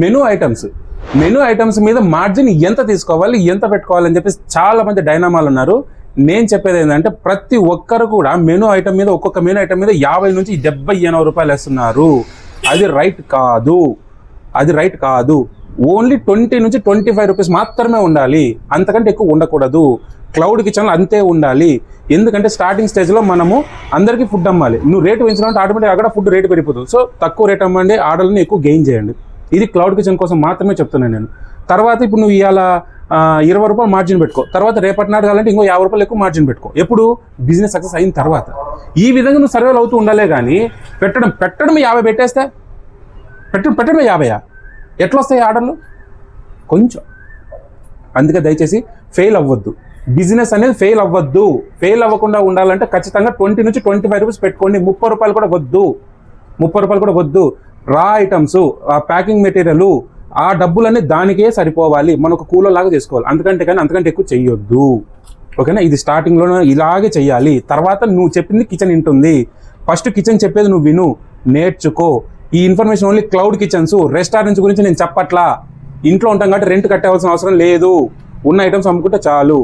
Menu items మీద margin ఎంత తీసుకోవాలి, ఎంత పెట్టుకోవాలని చెప్పేసి చాలా మంది డైనామాలు ఉన్నారు. నేను చెప్పేది ఏంటంటే ప్రతి ఒక్కరు కూడా మెనూ ఐటమ్ మీద, ఒక్కొక్క మెనూ ఐటమ్ మీద 50 నుంచి 70-80 రూపాయలు వేస్తున్నారు. అది రైట్ కాదు. ఓన్లీ 20 నుంచి 25 రూపీస్ మాత్రమే ఉండాలి, అంతకంటే ఎక్కువ ఉండకూడదు. క్లౌడ్ కిచెన్లో అంతే ఉండాలి. ఎందుకంటే స్టార్టింగ్ స్టేజ్లో మనము అందరికీ ఫుడ్ అమ్మాలి. నువ్వు రేటు పెంచినావంటే ఆటోమేటిక్ అక్కడ ఫుడ్ రేటు పెరిగిపోతుంది. సో తక్కువ రేట్ అమ్మండి, ఆర్డర్ని ఎక్కువ గెయిన్ చేయండి. ఇది క్లౌడ్ కిచెన్ కోసం మాత్రమే చెప్తున్నాను నేను. తర్వాత ఇప్పుడు నువ్వు ఇవాళ 20 రూపాయలు మార్జిన్ పెట్టుకో, తర్వాత రేపటి నాడు కావాలంటే ఇంకో 50 రూపాయలు ఎక్కువ మార్జిన్ పెట్టుకో. ఎప్పుడు బిజినెస్ సక్సెస్ అయిన తర్వాత. ఈ విధంగా నువ్వు సర్వేలు అవుతూ ఉండాలే కానీ పెట్టడం 50 పెట్టేస్తే పెట్టడం 50 ఎట్లా వస్తాయి ఆర్డర్లు? కొంచెం. అందుకే దయచేసి ఫెయిల్ అవ్వద్దు. బిజినెస్ అనేది ఫెయిల్ అవ్వద్దు. ఫెయిల్ అవ్వకుండా ఉండాలంటే ఖచ్చితంగా 20 నుంచి 25 రూపీస్ పెట్టుకోండి. 30 రూపాయలు కూడా వద్దు. రా ఐటమ్స్, ఆ ప్యాకింగ్ మెటీరియల్, ఆ డబ్బులన్నీ దానికే సరిపోవాలి. మనం ఒక కూలలాగా చేసుకోవాలి. అంతకంటే ఎక్కువ చెయ్యొద్దు. ఓకేనా? ఇది స్టార్టింగ్లోనే ఇలాగే చెయ్యాలి. తర్వాత నువ్వు చెప్పింది కిచెన్ వింటుంది. ఫస్ట్ కిచెన్ చెప్పేది నువ్వు విను, నేర్చుకో. ఈ information only cloud kitchens, restaurants గురించి నేను చెప్పట్లా. ఇంట్లో ఉంటాం కాబట్టి రెంట్ కట్టవలసిన అవసరం లేదు. ఉన్న ఐటమ్స్ అమ్ముకుంటే చాలు.